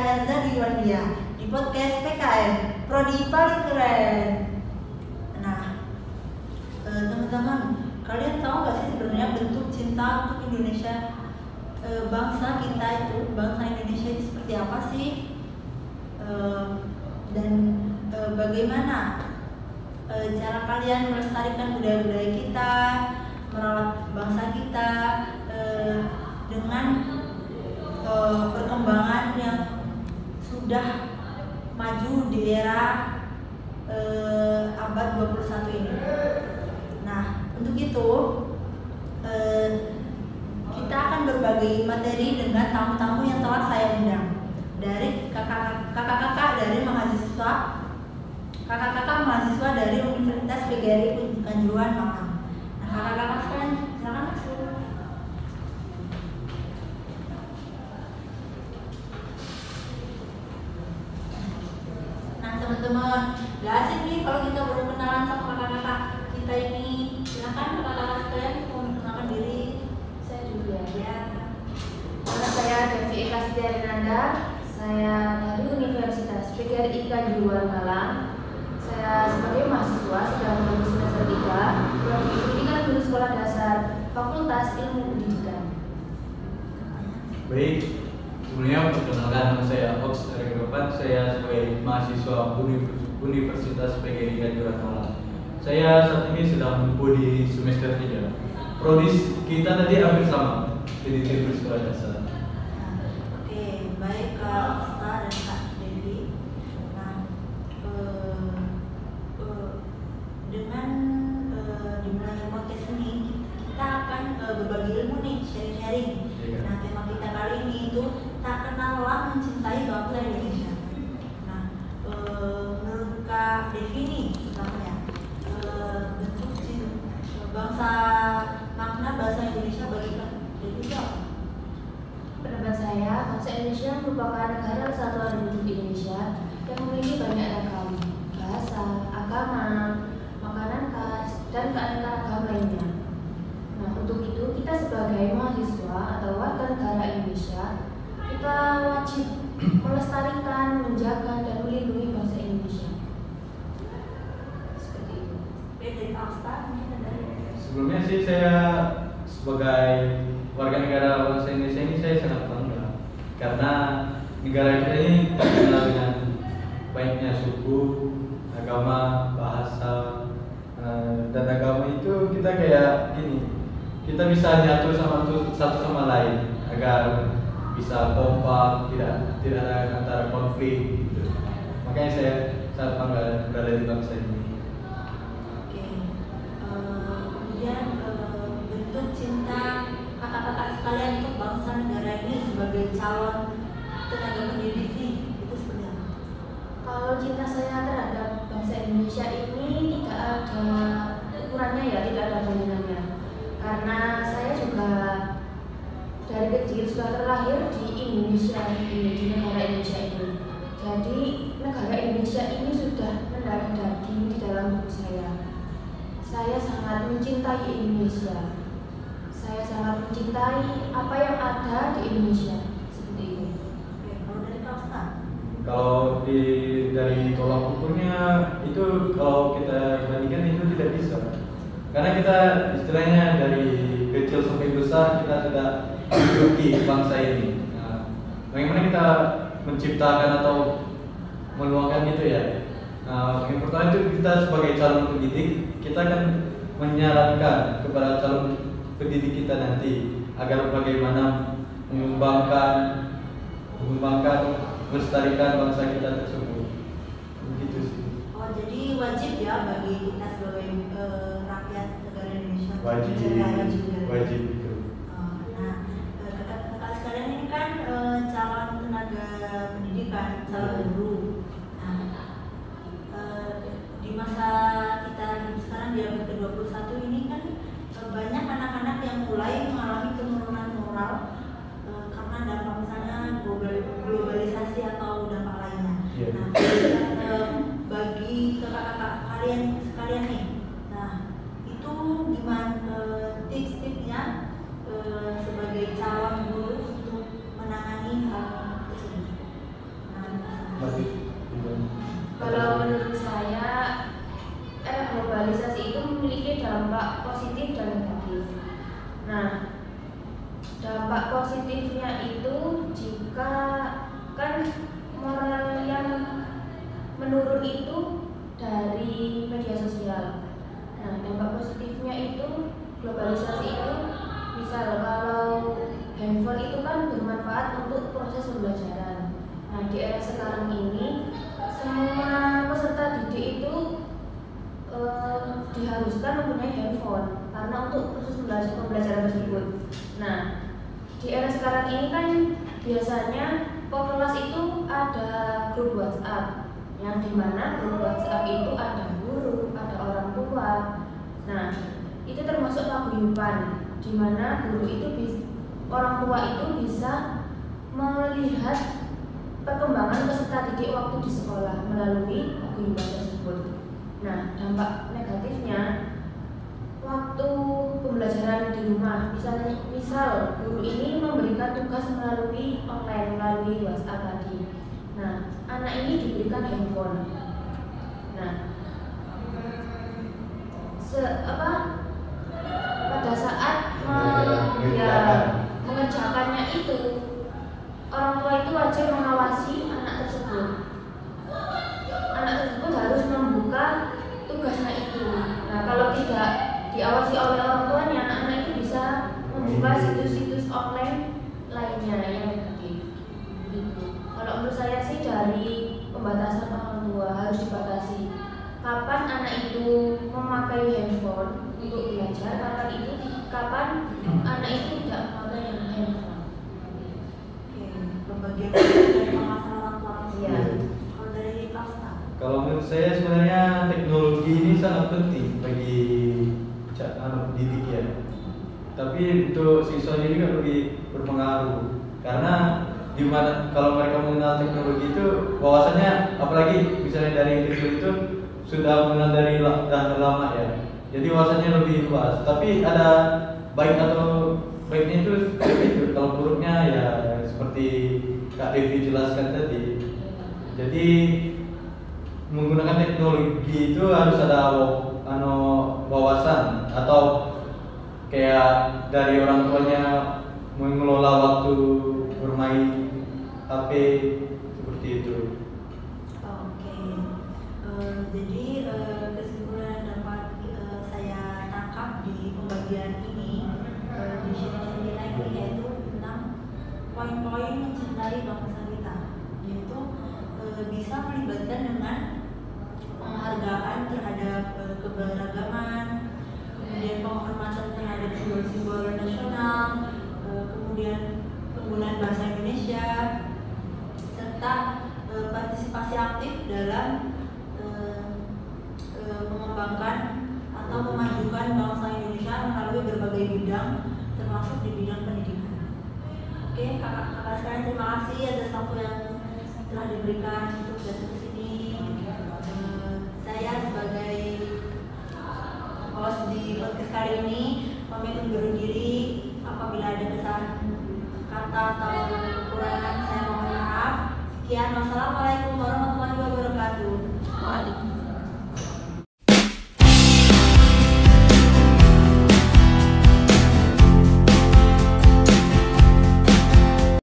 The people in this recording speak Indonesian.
Erza Diwandia di podcast PKN Prodi paling keren. Nah, teman-teman, kalian tahu nggak sih sebenarnya bentuk cinta untuk Indonesia, bangsa kita itu, bangsa Indonesia itu seperti apa sih? Dan bagaimana cara kalian melestarikan budaya-budaya kita, merawat bangsa kita dengan perkembangan yang sudah maju di era abad 21 ini. Nah, untuk itu kita akan berbagi materi dengan tamu-tamu yang telah saya undang dari kakak-kakak dari mahasiswa dari Universitas PGRI Kanjuruhan Malang. Nah, kakak-kakak sekalian, silakan masuk. Nah, teman-teman, gak asik nih kalau kita belum kenalan sama kakak-kakak kita ini. Silakan kakak-kakak sekalian mau mengenalkan diri. Saya juga Ya. Nama saya Devi Eka Setiarinanda. Saya dari Universitas PGRI Kanjuruhan Malang. Saya sebagai mahasiswa sedang menempuh semester 3 Prodi Pendidikan Guru Sekolah Dasar Fakultas Ilmu Pendidikan. Baik, sebelumnya perkenalkan nama saya Ox dari Kedepan. Saya sebagai mahasiswa Universitas PGRI Kanjuruhan Malang. Saya saat ini sedang menempuh di semester 3. Prodi kita tadi hampir sama, Pendidikan Guru Sekolah Dasar. Oke, baik Kak Osta dan Kak Devi. Nah, dengan dimulainya podcast ini, kita akan berbagi ilmu nih, sharing-sharing. Iya. Nah, tema kita kali ini itu tak kenallah mencintai bangsa Indonesia. Nah, menurut Kak Devi nih, pertama ya, bentuk bangsa, makna bahasa Indonesia bagi Kak Devi itu apa? Pendapat saya, bangsa Indonesia merupakan negara kesatuan Republik Indonesia yang memiliki banyak ragam bahasa, agama, makanan khas, dan keanekaragaman lainnya. Nah, untuk itu kita sebagai mahasiswa atau warga negara Indonesia, kita wajib melestarikan, menjaga, dan melindungi bangsa Indonesia. Seperti itu. Oke, dari Kak Osta, mungkin ada. Sebelumnya sih saya sebagai warga negara bangsa Indonesia ini saya sangat bangga karena negara kita ini terkenal dengan banyaknya suku, agama, bahasa, dan agama itu kita kayak gini, kita bisa nyatu satu sama lain agar bisa kompak, tidak ada antara konflik gitu. Makanya saya sangat bangga berada di bangsa ini. Oke, kemudian bentuk cinta kakak-kakak sekalian untuk bangsa negara ini sebagai calon tenaga pendidik nih, itu seperti apa? Kalau cinta saya terhadap bangsa Indonesia ini tidak ada ukurannya ya, tidak ada bandingannya. Karena saya juga dari kecil sudah terlahir di Indonesia ini, di negara Indonesia ini. Jadi negara Indonesia ini sudah mendarah daging di dalam tubuh saya. Saya sangat mencintai Indonesia. Saya sangat mencintai apa yang ada di Indonesia. Seperti itu. Oke, kalau dari Kak Osta? Kalau dari tolak ukurnya itu kalau kita bandingkan itu tidak bisa, karena kita istilahnya dari kecil sampai besar kita sudah menduduki bangsa ini. Nah, bagaimana kita menciptakan atau meluangkan itu ya? Nah, yang pertama itu kita sebagai calon pendidik kita akan menyarankan kepada calon pendidik kita nanti agar bagaimana mengembangkan, melestarikan bangsa kita tersebut. Begitu sih. Oh, jadi wajib ya bagi kita sebagai rakyat negara Indonesia. Wajib itu. Nah, kakak-kakak sekalian ini kan calon tenaga pendidikan, calon guru. Nah, di masa kita sekarang di abad ke-21 ini kan banyak anak-anak yang mulai mengalami penurunan moral karena dampak misalnya globalisasi atau dampak lainnya. Iya. Nah, bagi kakak-kakak kalian sekalian nih, nah itu gimana tips-tipsnya sebagai calon guru untuk menangani hal tersebut? dampak positifnya itu jika kan moral yang menurun itu dari media sosial. Nah, dampak positifnya itu globalisasi itu, misal kalau handphone itu kan bermanfaat untuk proses pembelajaran. Nah, di era sekarang ini semua peserta didik itu diharuskan mempunyai handphone karena untuk proses pembelajaran tersebut. Nah, di era sekarang ini kan biasanya per kelas itu ada grup WhatsApp, yang dimana grup WhatsApp itu ada guru, ada orang tua. Nah, itu termasuk paguyuban, dimana guru itu orang tua itu bisa melihat perkembangan peserta didik waktu di sekolah melalui paguyuban tersebut. Nah, dampak negatifnya waktu pembelajaran di rumah, misal guru ini memberikan tugas melalui online, melalui WhatsApp tadi. Nah, anak ini diberikan handphone. Nah, pada saat mengerjakannya itu, orang tua itu wajib mengawasi anak tersebut. Anak tersebut harus membuka tugasnya itu. Nah, kalau tidak diawasi oleh orang tuanya, anak-anak itu bisa membuka situs-situs online lainnya yang negatif. Gitu. Kalau menurut saya sih dari pembatasan orang tua harus dibatasi. Kapan anak itu memakai handphone untuk belajar, kapan anak itu tidak memakai handphone. Oke, pembagian dari pengawasan orang tua. Iya. Kalau dari Kasta? Kalau menurut saya sebenarnya teknologi ini sangat penting bagi didik ya. Tapi untuk siswanya juga lebih berpengaruh karena dimana kalau mereka mengenal teknologi itu wawasannya, apalagi misalnya dari kecil itu sudah mengenal dari lama ya. Jadi wawasannya lebih luas. Tapi ada baik atau baiknya itu seperti itu. Kalau buruknya ya seperti Kak Devi jelaskan tadi. Jadi menggunakan teknologi itu harus ada wawasan atau kayak dari orang tuanya mengelola waktu bermain HP seperti itu. Oke, jadi kesimpulan yang dapat saya tangkap di pembagian ini di sharing kita ini yaitu tentang poin-poin mencintai bangsa kita, yaitu bisa melibatkan dengan penghargaan terhadap keberagaman, kemudian penghormatan terhadap simbol-simbol nasional, kemudian penggunaan bahasa Indonesia, serta partisipasi aktif dalam mengembangkan atau memajukan bangsa Indonesia melalui berbagai bidang, termasuk di bidang pendidikan. Oke, kakak-kakak sekalian, terima kasih atas waktu yang telah diberikan untuk datang ke sini. Saya sebagai host di podcast kali ini pamit undur diri. Apabila ada kesalahan kata atau kekurangan saya mohon maaf. Sekian, wassalamualaikum warahmatullahi wabarakatuh.